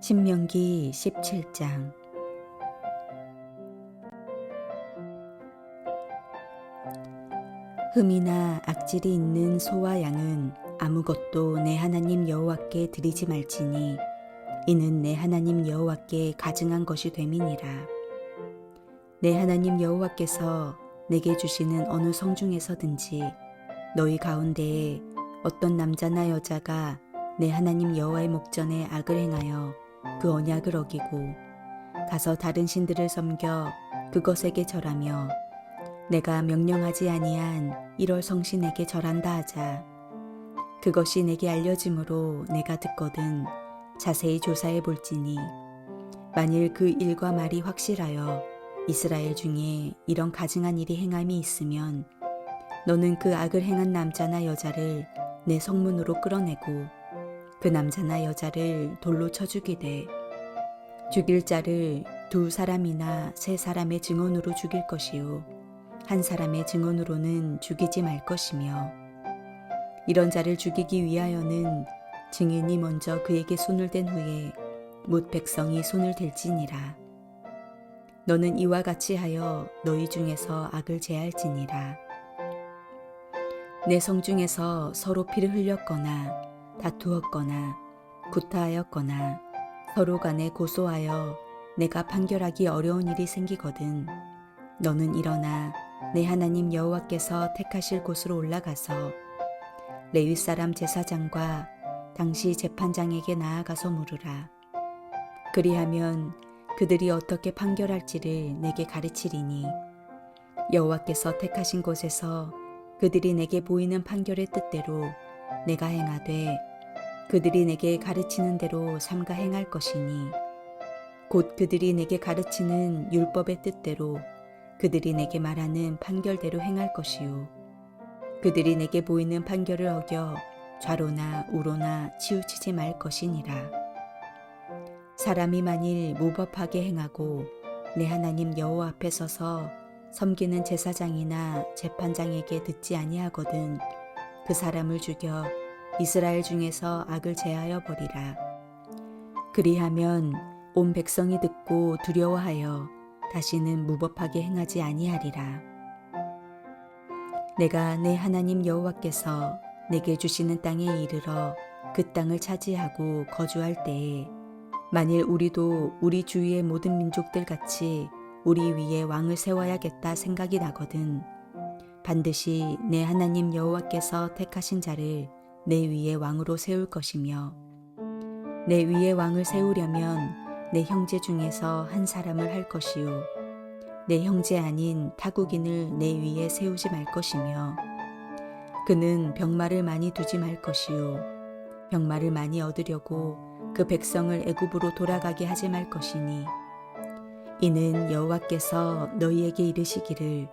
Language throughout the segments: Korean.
신명기 17장. 흠이나 악질이 있는 소와 양은 아무것도 내 하나님 여호와께 드리지 말지니 이는 내 하나님 여호와께 가증한 것이 됨이니라. 내 하나님 여호와께서 내게 주시는 어느 성중에서든지 너희 가운데에 어떤 남자나 여자가 내 하나님 여호와의 목전에 악을 행하여 그 언약을 어기고 가서 다른 신들을 섬겨 그것에게 절하며 내가 명령하지 아니한 1월 성신에게 절한다 하자. 그것이 내게 알려짐으로 내가 듣거든 자세히 조사해 볼지니 만일 그 일과 말이 확실하여 이스라엘 중에 이런 가증한 일이 행함이 있으면 너는 그 악을 행한 남자나 여자를 내 성문으로 끌어내고 그 남자나 여자를 돌로 쳐 죽이되 죽일 자를 2사람이나 3사람의 증언으로 죽일 것이요 한 사람의 증언으로는 죽이지 말 것이며 이런 자를 죽이기 위하여는 증인이 먼저 그에게 손을 댄 후에 뭇 백성이 손을 댈지니라. 너는 이와 같이 하여 너희 중에서 악을 제할지니라. 내 성중에서 서로 피를 흘렸거나 다투었거나 구타하였거나 서로 간에 고소하여 내가 판결하기 어려운 일이 생기거든 너는 일어나 내 하나님 여호와께서 택하실 곳으로 올라가서 레위 사람 제사장과 당시 재판장에게 나아가서 물으라. 그리하면 그들이 어떻게 판결할지를 내게 가르치리니 여호와께서 택하신 곳에서 그들이 내게 보이는 판결의 뜻대로 내가 행하되 그들이 내게 가르치는 대로 삼가 행할 것이니 곧 그들이 내게 가르치는 율법의 뜻대로 그들이 내게 말하는 판결대로 행할 것이요 그들이 내게 보이는 판결을 어겨 좌로나 우로나 치우치지 말 것이니라. 사람이 만일 무법하게 행하고 내 하나님 여호와 앞에 서서 섬기는 제사장이나 재판장에게 듣지 아니하거든 그 사람을 죽여 이스라엘 중에서 악을 제하여 버리라. 그리하면 온 백성이 듣고 두려워하여 다시는 무법하게 행하지 아니하리라. 내가 내 하나님 여호와께서 내게 주시는 땅에 이르러 그 땅을 차지하고 거주할 때에 만일 우리도 우리 주위의 모든 민족들 같이 우리 위에 왕을 세워야겠다 생각이 나거든 반드시 내 하나님 여호와께서 택하신 자를 내 위에 왕으로 세울 것이며 내 위에 왕을 세우려면 내 형제 중에서 한 사람을 할 것이요 내 형제 아닌 타국인을 내 위에 세우지 말 것이며 그는 병마를 많이 두지 말 것이요 병마를 많이 얻으려고 그 백성을 애굽으로 돌아가게 하지 말 것이니 이는 여호와께서 너희에게 이르시기를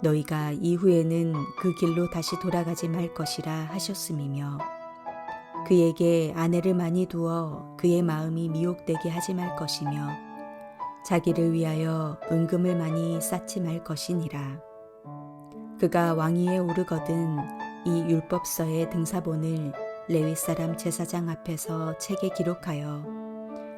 너희가 이후에는 그 길로 다시 돌아가지 말 것이라 하셨음이며 그에게 아내를 많이 두어 그의 마음이 미혹되게 하지 말 것이며 자기를 위하여 은금을 많이 쌓지 말 것이니라. 그가 왕위에 오르거든 이 율법서의 등사본을 레위 사람 제사장 앞에서 책에 기록하여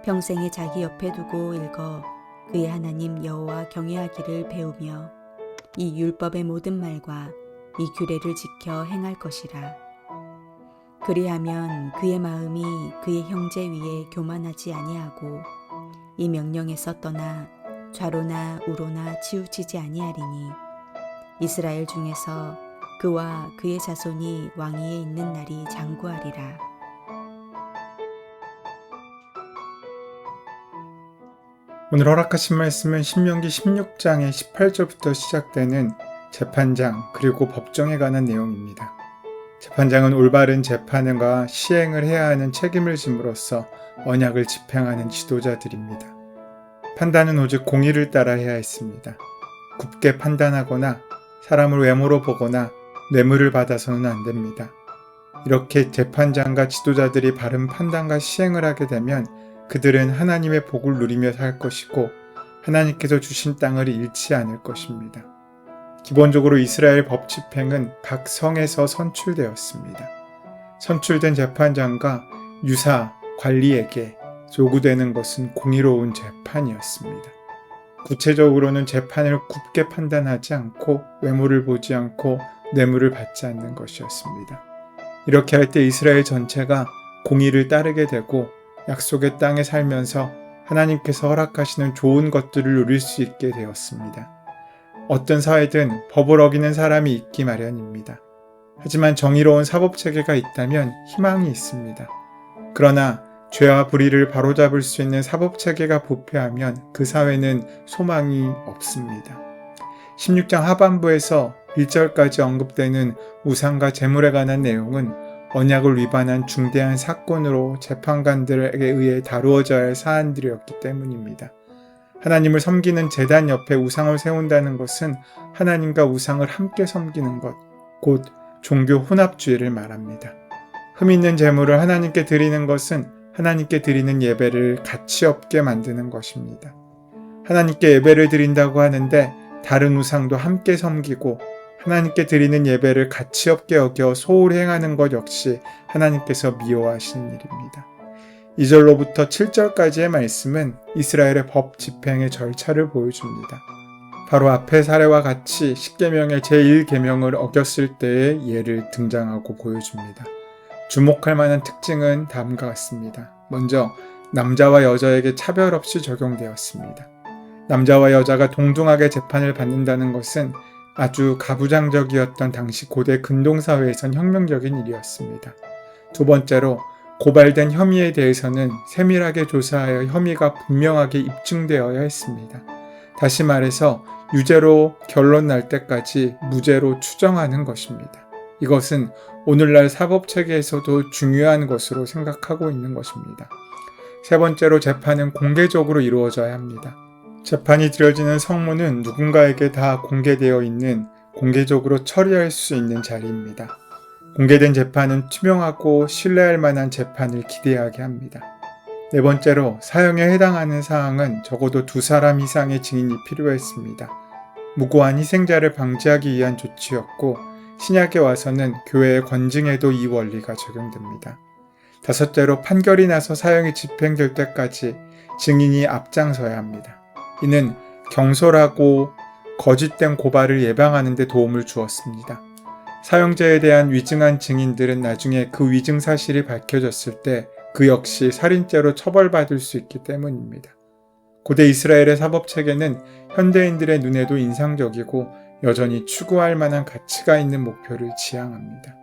평생에 자기 옆에 두고 읽어 그의 하나님 여호와 경외하기를 배우며 이 율법의 모든 말과 이 규례를 지켜 행할 것이라. 그리하면 그의 마음이 그의 형제 위에 교만하지 아니하고 이 명령에서 떠나 좌로나 우로나 치우치지 아니하리니 이스라엘 중에서 그와 그의 자손이 왕위에 있는 날이 장구하리라. 오늘 허락하신 말씀은 신명기 16장의 18절부터 시작되는 재판장 그리고 법정에 관한 내용입니다. 재판장은 올바른 재판과 시행을 해야 하는 책임을 짐으로써 언약을 집행하는 지도자들입니다. 판단은 오직 공의를 따라 해야 했습니다. 굽게 판단하거나 사람을 외모로 보거나 뇌물을 받아서는 안 됩니다. 이렇게 재판장과 지도자들이 바른 판단과 시행을 하게 되면 그들은 하나님의 복을 누리며 살 것이고 하나님께서 주신 땅을 잃지 않을 것입니다. 기본적으로 이스라엘 법 집행은 각 성에서 선출되었습니다. 선출된 재판장과 유사, 관리에게 요구되는 것은 공의로운 재판이었습니다. 구체적으로는 재판을 굽게 판단하지 않고 외모를 보지 않고 뇌물을 받지 않는 것이었습니다. 이렇게 할 때 이스라엘 전체가 공의를 따르게 되고 약속의 땅에 살면서 하나님께서 허락하시는 좋은 것들을 누릴 수 있게 되었습니다. 어떤 사회든 법을 어기는 사람이 있기 마련입니다. 하지만 정의로운 사법체계가 있다면 희망이 있습니다. 그러나 죄와 불의를 바로잡을 수 있는 사법체계가 부패하면 그 사회는 소망이 없습니다. 16장 하반부에서 1절까지 언급되는 우상과 재물에 관한 내용은 언약을 위반한 중대한 사건으로 재판관들에게 의해 다루어져야 할 사안들이었기 때문입니다. 하나님을 섬기는 제단 옆에 우상을 세운다는 것은 하나님과 우상을 함께 섬기는 것, 곧 종교 혼합주의를 말합니다. 흠 있는 재물을 하나님께 드리는 것은 하나님께 드리는 예배를 가치 없게 만드는 것입니다. 하나님께 예배를 드린다고 하는데 다른 우상도 함께 섬기고 하나님께 드리는 예배를 가치 없게 여겨 소홀히 행하는 것 역시 하나님께서 미워하시는 일입니다. 2절로부터 7절까지의 말씀은 이스라엘의 법 집행의 절차를 보여줍니다. 바로 앞의 사례와 같이 십계명의 제1계명을 어겼을 때의 예를 등장하고 보여줍니다. 주목할 만한 특징은 다음과 같습니다. 먼저 남자와 여자에게 차별 없이 적용되었습니다. 남자와 여자가 동등하게 재판을 받는다는 것은 아주 가부장적이었던 당시 고대 근동사회에선 혁명적인 일이었습니다. 두 번째로 고발된 혐의에 대해서는 세밀하게 조사하여 혐의가 분명하게 입증되어야 했습니다. 다시 말해서 유죄로 결론 날 때까지 무죄로 추정하는 것입니다. 이것은 오늘날 사법체계에서도 중요한 것으로 생각하고 있는 것입니다. 세 번째로 재판은 공개적으로 이루어져야 합니다. 재판이 드려지는 성문은 누군가에게 다 공개되어 있는 공개적으로 처리할 수 있는 자리입니다. 공개된 재판은 투명하고 신뢰할 만한 재판을 기대하게 합니다. 네 번째로 사형에 해당하는 사항은 적어도 2사람 이상의 증인이 필요했습니다. 무고한 희생자를 방지하기 위한 조치였고 신약에 와서는 교회의 권징에도 이 원리가 적용됩니다. 다섯째로 판결이 나서 사형이 집행될 때까지 증인이 앞장서야 합니다. 이는 경솔하고 거짓된 고발을 예방하는 데 도움을 주었습니다. 사형제에 대한 위증한 증인들은 나중에 그 위증 사실이 밝혀졌을 때 그 역시 살인죄로 처벌받을 수 있기 때문입니다. 고대 이스라엘의 사법체계는 현대인들의 눈에도 인상적이고 여전히 추구할 만한 가치가 있는 목표를 지향합니다.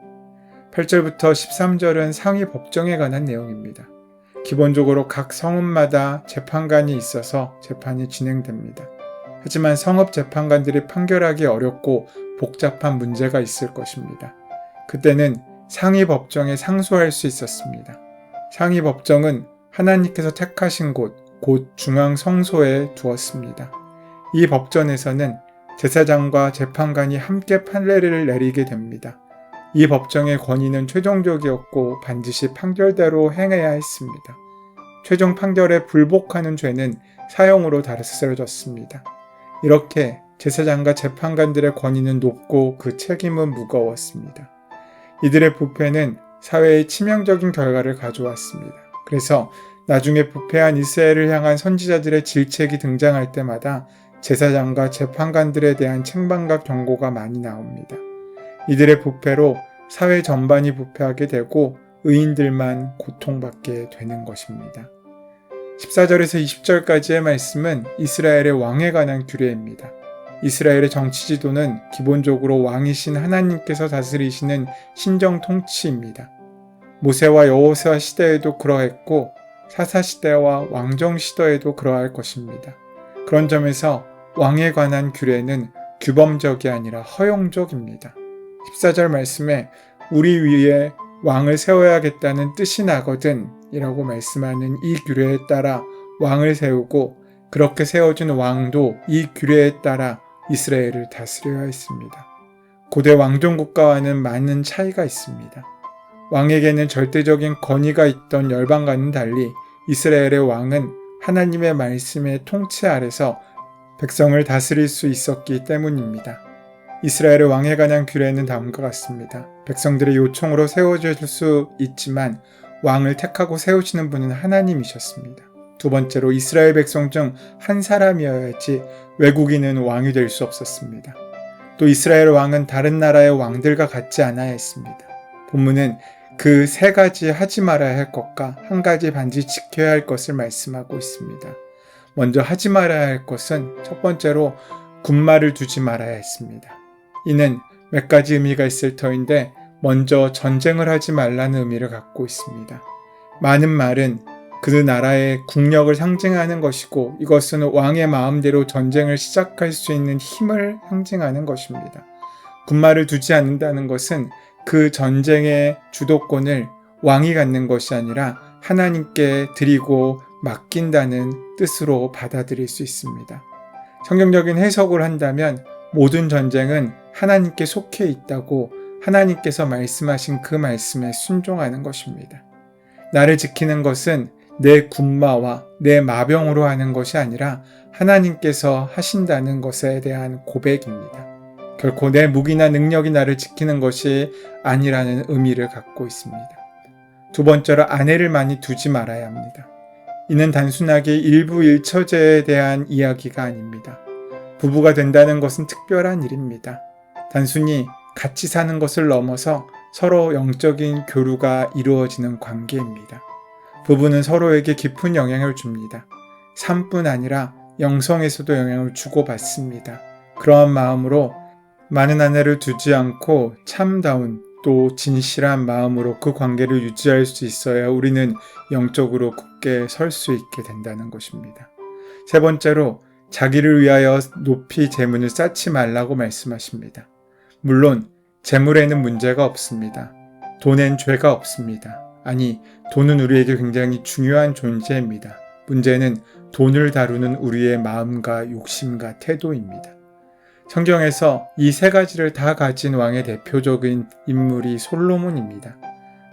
8절부터 13절은 상위 법정에 관한 내용입니다. 기본적으로 각 성읍마다 재판관이 있어서 재판이 진행됩니다. 하지만 성읍 재판관들이 판결하기 어렵고 복잡한 문제가 있을 것입니다. 그때는 상위 법정에 상소할 수 있었습니다. 상위 법정은 하나님께서 택하신 곳, 곧 중앙 성소에 두었습니다. 이 법전에서는 제사장과 재판관이 함께 판례를 내리게 됩니다. 이 법정의 권위는 최종적이었고 반드시 판결대로 행해야 했습니다. 최종 판결에 불복하는 죄는 사형으로 다스려졌습니다. 이렇게 제사장과 재판관들의 권위는 높고 그 책임은 무거웠습니다. 이들의 부패는 사회에 치명적인 결과를 가져왔습니다. 그래서 나중에 부패한 이스라엘을 향한 선지자들의 질책이 등장할 때마다 제사장과 재판관들에 대한 책망과 경고가 많이 나옵니다. 이들의 부패로 사회 전반이 부패하게 되고 의인들만 고통받게 되는 것입니다. 14절에서 20절까지의 말씀은 이스라엘의 왕에 관한 규례입니다. 이스라엘의 정치 지도는 기본적으로 왕이신 하나님께서 다스리시는 신정 통치입니다. 모세와 여호수아 시대에도 그러했고 사사 시대와 왕정 시대에도 그러할 것입니다. 그런 점에서 왕에 관한 규례는 규범적이 아니라 허용적입니다. 14절 말씀에 우리 위에 왕을 세워야겠다는 뜻이 나거든 이라고 말씀하는 이 규례에 따라 왕을 세우고 그렇게 세워진 왕도 이 규례에 따라 이스라엘을 다스려야 했습니다. 고대 왕정 국가와는 많은 차이가 있습니다. 왕에게는 절대적인 권위가 있던 열방과는 달리 이스라엘의 왕은 하나님의 말씀의 통치 아래서 백성을 다스릴 수 있었기 때문입니다. 이스라엘의 왕에 관한 규례는 다음과 같습니다. 백성들의 요청으로 세워질 수 있지만 왕을 택하고 세우시는 분은 하나님이셨습니다. 두 번째로 이스라엘 백성 중 한 사람이어야지 외국인은 왕이 될 수 없었습니다. 또 이스라엘 왕은 다른 나라의 왕들과 같지 않아야 했습니다. 본문은 그 세 가지 하지 말아야 할 것과 한 가지 반드시 지켜야 할 것을 말씀하고 있습니다. 먼저 하지 말아야 할 것은 첫 번째로 군말을 두지 말아야 했습니다. 이는 몇 가지 의미가 있을 터인데 먼저 전쟁을 하지 말라는 의미를 갖고 있습니다. 많은 말은 그 나라의 국력을 상징하는 것이고 이것은 왕의 마음대로 전쟁을 시작할 수 있는 힘을 상징하는 것입니다. 군말을 두지 않는다는 것은 그 전쟁의 주도권을 왕이 갖는 것이 아니라 하나님께 드리고 맡긴다는 뜻으로 받아들일 수 있습니다. 성경적인 해석을 한다면 모든 전쟁은 하나님께 속해 있다고 하나님께서 말씀하신 그 말씀에 순종하는 것입니다. 나를 지키는 것은 내 군마와 내 마병으로 하는 것이 아니라 하나님께서 하신다는 것에 대한 고백입니다. 결코 내 무기나 능력이 나를 지키는 것이 아니라는 의미를 갖고 있습니다. 두 번째로 아내를 많이 두지 말아야 합니다. 이는 단순하게 일부 일처제에 대한 이야기가 아닙니다. 부부가 된다는 것은 특별한 일입니다. 단순히 같이 사는 것을 넘어서 서로 영적인 교류가 이루어지는 관계입니다. 부부는 서로에게 깊은 영향을 줍니다. 삶뿐 아니라 영성에서도 영향을 주고받습니다. 그러한 마음으로 많은 아내를 두지 않고 참다운 또 진실한 마음으로 그 관계를 유지할 수 있어야 우리는 영적으로 굳게 설 수 있게 된다는 것입니다. 세 번째로 자기를 위하여 높이 재물을 쌓지 말라고 말씀하십니다. 물론 재물에는 문제가 없습니다. 돈엔 죄가 없습니다. 아니, 돈은 우리에게 굉장히 중요한 존재입니다. 문제는 돈을 다루는 우리의 마음과 욕심과 태도입니다. 성경에서 이 세 가지를 다 가진 왕의 대표적인 인물이 솔로몬입니다.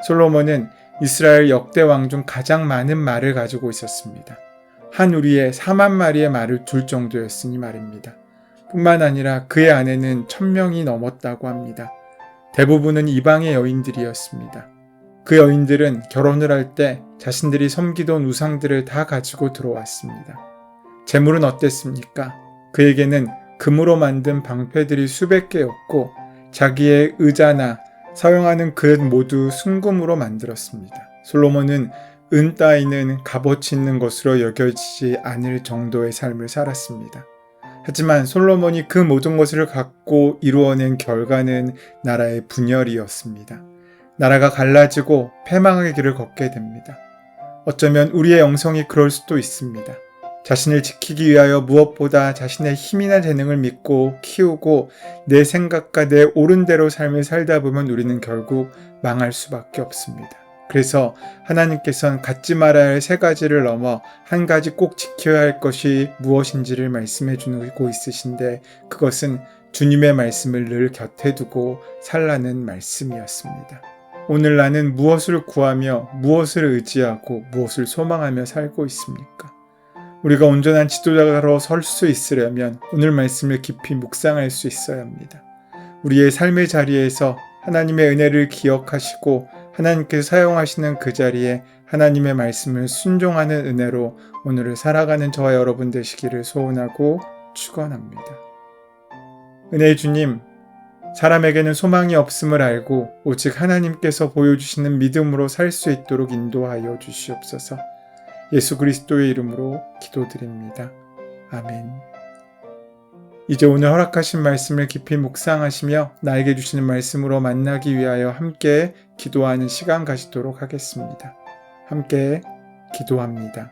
솔로몬은 이스라엘 역대 왕 중 가장 많은 말을 가지고 있었습니다. 한 우리에 4만 마리의 말을 둘 정도였으니 말입니다. 뿐만 아니라 그의 아내는 1000명이 넘었다고 합니다. 대부분은 이방의 여인들이었습니다. 그 여인들은 결혼을 할 때 자신들이 섬기던 우상들을 다 가지고 들어왔습니다. 재물은 어땠습니까? 그에게는 금으로 만든 방패들이 수백 개였고 자기의 의자나 사용하는 그릇 모두 순금으로 만들었습니다. 솔로몬은 은 따위는 값어치 있는 것으로 여겨지지 않을 정도의 삶을 살았습니다. 하지만 솔로몬이 그 모든 것을 갖고 이루어낸 결과는 나라의 분열이었습니다. 나라가 갈라지고 패망의 길을 걷게 됩니다. 어쩌면 우리의 영성이 그럴 수도 있습니다. 자신을 지키기 위하여 무엇보다 자신의 힘이나 재능을 믿고 키우고 내 생각과 내 옳은 대로 삶을 살다 보면 우리는 결국 망할 수밖에 없습니다. 그래서 하나님께서는 갖지 말아야 할 세 가지를 넘어 한 가지 꼭 지켜야 할 것이 무엇인지를 말씀해 주고 있으신데 그것은 주님의 말씀을 늘 곁에 두고 살라는 말씀이었습니다. 오늘 나는 무엇을 구하며 무엇을 의지하고 무엇을 소망하며 살고 있습니까? 우리가 온전한 지도자로 설 수 있으려면 오늘 말씀을 깊이 묵상할 수 있어야 합니다. 우리의 삶의 자리에서 하나님의 은혜를 기억하시고 하나님께서 사용하시는 그 자리에 하나님의 말씀을 순종하는 은혜로 오늘을 살아가는 저와 여러분 되시기를 소원하고 축원합니다. 은혜의 주님, 사람에게는 소망이 없음을 알고 오직 하나님께서 보여주시는 믿음으로 살 수 있도록 인도하여 주시옵소서. 예수 그리스도의 이름으로 기도드립니다. 아멘. 이제 오늘 허락하신 말씀을 깊이 묵상하시며 나에게 주시는 말씀으로 만나기 위하여 함께 기도하는 시간 가지도록 하겠습니다. 함께 기도합니다.